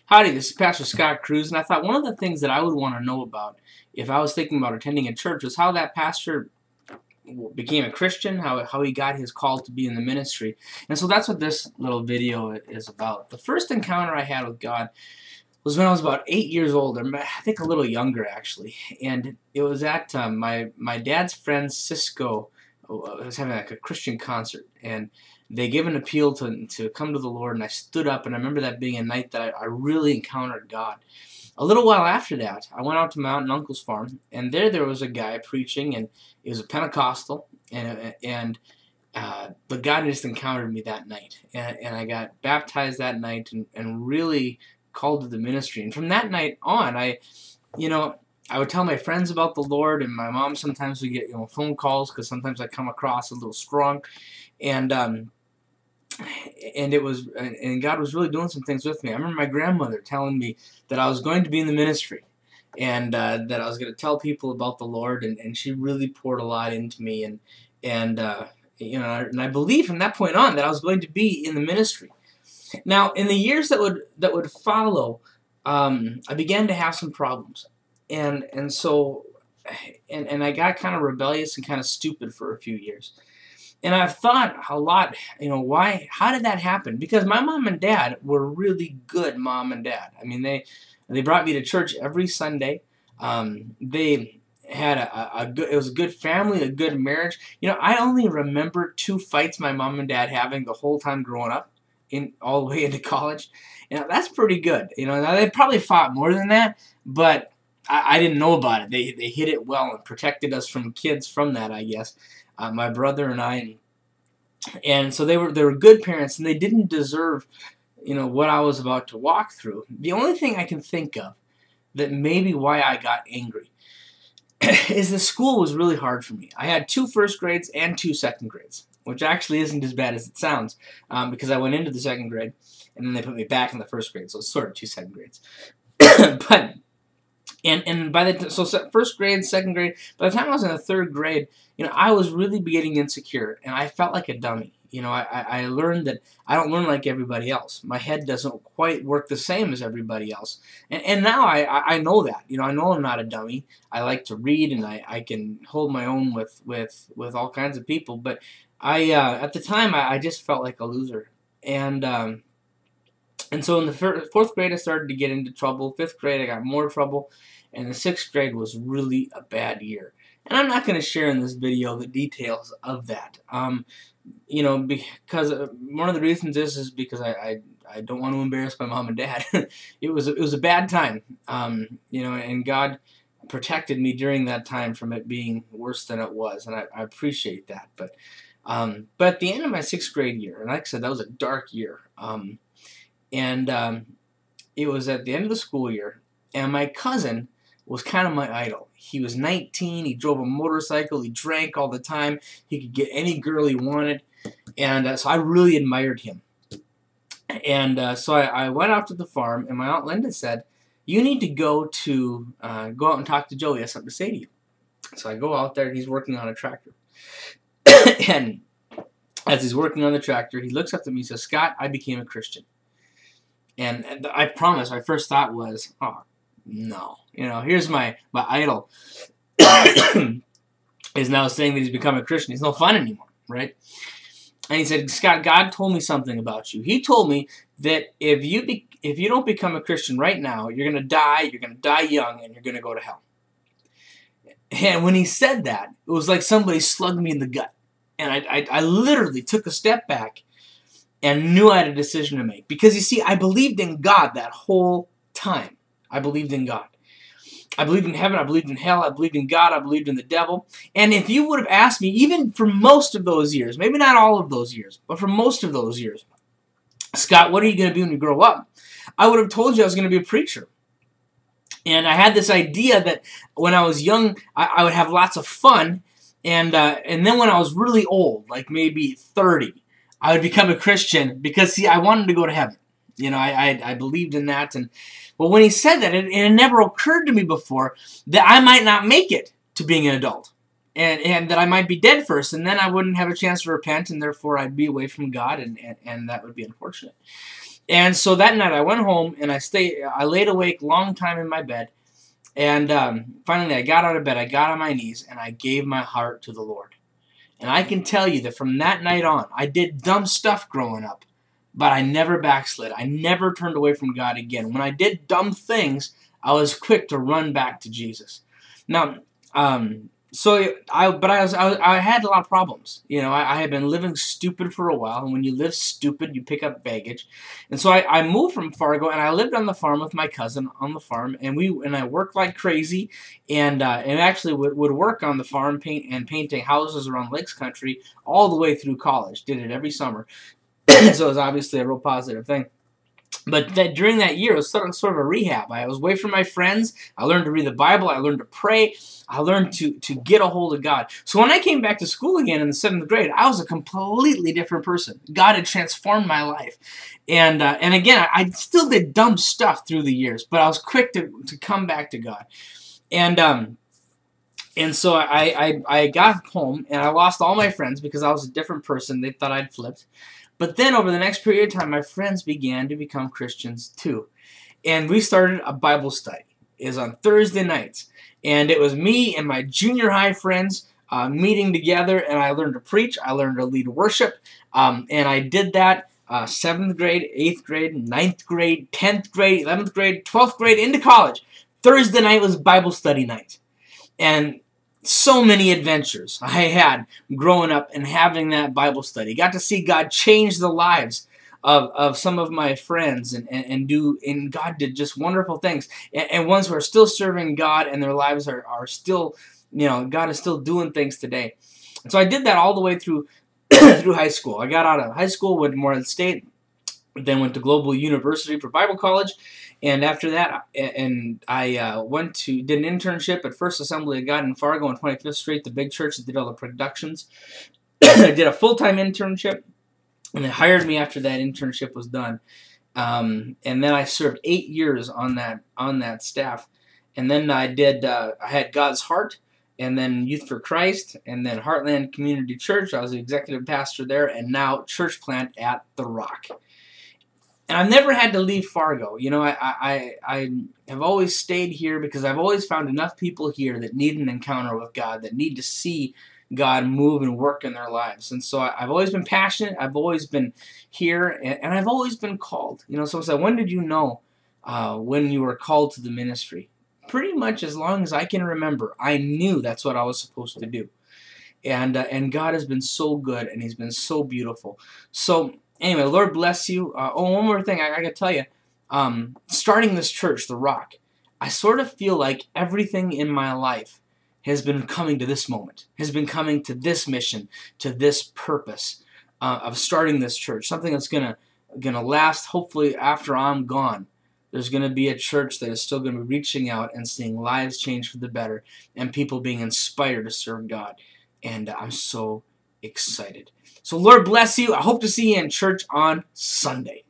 Howdy, this is Pastor Scott Kruse, and I thought one of the things that I would want to know about if I was thinking about attending a church was how that pastor became a Christian, how he got his call to be in the ministry. And so that's what this little video is about. The first encounter I had with God was when I was about 8 years old, or I think a little younger actually. And it was at my dad's friend Cisco was having like a Christian concert, and they gave an appeal to come to the Lord, and I stood up, and I remember that being a night that I really encountered God. A little while after that, I went out to my aunt and uncle's farm, and there was a guy preaching, and he was a Pentecostal, and but God just encountered me that night, and I got baptized that night, and really called to the ministry. And from that night on, I would tell my friends about the Lord, and my mom sometimes would get phone calls because sometimes I come across a little strong, and God was really doing some things with me. I remember my grandmother telling me that I was going to be in the ministry, and that I was going to tell people about the Lord, and she really poured a lot into me, and I believed from that point on that I was going to be in the ministry. Now, in the years that would follow, I began to have some problems, and I got kind of rebellious and kind of stupid for a few years. And I've thought a lot, how did that happen? Because my mom and dad were really good mom and dad. I mean, they brought me to church every Sunday. They had it was a good family, a good marriage. I only remember 2 fights my mom and dad having the whole time growing up, all the way into college. That's pretty good. Now they probably fought more than that, but I didn't know about it. They hid it well and protected us from kids from that, I guess. My brother and I, and so they were good parents, and they didn't deserve, what I was about to walk through. The only thing I can think of that maybe why I got angry is the school was really hard for me. I had 2 first grades and 2 second grades, which actually isn't as bad as it sounds, because I went into the second grade, and then they put me back in the first grade, so it's sort of 2 second grades. But And by the first grade, second grade, by the time I was in the 3rd grade, I was really getting insecure, and I felt like a dummy. I learned that I don't learn like everybody else. My head doesn't quite work the same as everybody else, and now I know that. I know I'm not a dummy. I like to read, and I can hold my own with all kinds of people. But at the time I just felt like a loser, and so in the 4th grade I started to get into trouble. 5th grade I got more trouble. And the 6th grade was really a bad year. And I'm not going to share in this video the details of that. Because one of the reasons is because I don't want to embarrass my mom and dad. It was a bad time. And God protected me during that time from it being worse than it was. And I appreciate that. But at the end of my 6th grade year, and like I said, that was a dark year. It was at the end of the school year, and my cousin was kind of my idol. He was 19, he drove a motorcycle, he drank all the time, he could get any girl he wanted, and so I really admired him. And so I went out to the farm, and my Aunt Linda said, "You need to go out and talk to Joe. He has something to say to you." So I go out there, and he's working on a tractor. And as he's working on the tractor, he looks up at me and says, "Scott, I became a Christian." And I promise, my first thought was, oh, no. Here's my idol is now saying that he's become a Christian. He's no fun anymore, right? And he said, "Scott, God told me something about you. He told me that if you don't become a Christian right now, you're going to die young, and you're going to go to hell." And when he said that, it was like somebody slugged me in the gut. And I literally took a step back and knew I had a decision to make. Because, you see, I believed in God that whole time. I believed in God. I believed in heaven. I believed in hell. I believed in God. I believed in the devil. And if you would have asked me, even for most of those years, maybe not all of those years, but for most of those years, "Scott, what are you going to be when you grow up?" I would have told you I was going to be a preacher. And I had this idea that when I was young, I would have lots of fun. And then when I was really old, like maybe 30, I would become a Christian because, see, I wanted to go to heaven. I believed in that. Well, when he said that, it never occurred to me before that I might not make it to being an adult. And that I might be dead first, and then I wouldn't have a chance to repent, and therefore I'd be away from God, and that would be unfortunate. And so that night I went home and I laid awake long time in my bed. And finally I got out of bed, I got on my knees, and I gave my heart to the Lord. And I can tell you that from that night on, I did dumb stuff growing up, but I never backslid. I never turned away from God again. When I did dumb things, I was quick to run back to Jesus. Now, I had a lot of problems. You know, I had been living stupid for a while, and when you live stupid, you pick up baggage. And so I moved from Fargo, and I lived on the farm with my cousin on the farm, and I worked like crazy, and actually would work on the farm, painting houses around Lakes Country all the way through college. Did it every summer, so it was obviously a real positive thing. But during that year, it was sort of a rehab. I was away from my friends. I learned to read the Bible. I learned to pray. I learned to get a hold of God. So when I came back to school again in the 7th grade, I was a completely different person. God had transformed my life. And again, I still did dumb stuff through the years, but I was quick to come back to God. And so I got home, and I lost all my friends because I was a different person. They thought I'd flipped. But then over the next period of time, my friends began to become Christians too. And we started a Bible study. It was on Thursday nights. And it was me and my junior high friends meeting together, and I learned to preach. I learned to lead worship. And I did that 7th grade, 8th grade, 9th grade, 10th grade, 11th grade, 12th grade, into college. Thursday night was Bible study night. And so many adventures I had growing up and having that Bible study. Got to see God change the lives of some of my friends, and God did just wonderful things. And ones who are still serving God, and their lives are still, you know, God is still doing things today. And so I did that all the way through through high school. I got out of high school, went to Morehead State, then went to Global University for Bible College. And after that, I did an internship at First Assembly of God in Fargo on 25th Street, the big church that did all the productions. I did a full-time internship, and they hired me after that internship was done. And then I served 8 years on that staff. And then I had God's Heart, and then Youth for Christ, and then Heartland Community Church. I was the executive pastor there, and now church plant at The Rock. And I've never had to leave Fargo. You know, I have always stayed here because I've always found enough people here that need an encounter with God, that need to see God move and work in their lives. And so I've always been passionate. I've always been here, and I've always been called. You know, someone said, when did you know when you were called to the ministry? Pretty much as long as I can remember, I knew that's what I was supposed to do. And God has been so good, and He's been so beautiful. So anyway, Lord bless you. One more thing I got to tell you. Starting this church, The Rock, I sort of feel like everything in my life has been coming to this moment, has been coming to this mission, to this purpose of starting this church, something that's gonna last. Hopefully, after I'm gone, there's gonna be a church that is still gonna be reaching out and seeing lives change for the better, and people being inspired to serve God. And I'm so excited. So Lord bless you. I hope to see you in church on Sunday.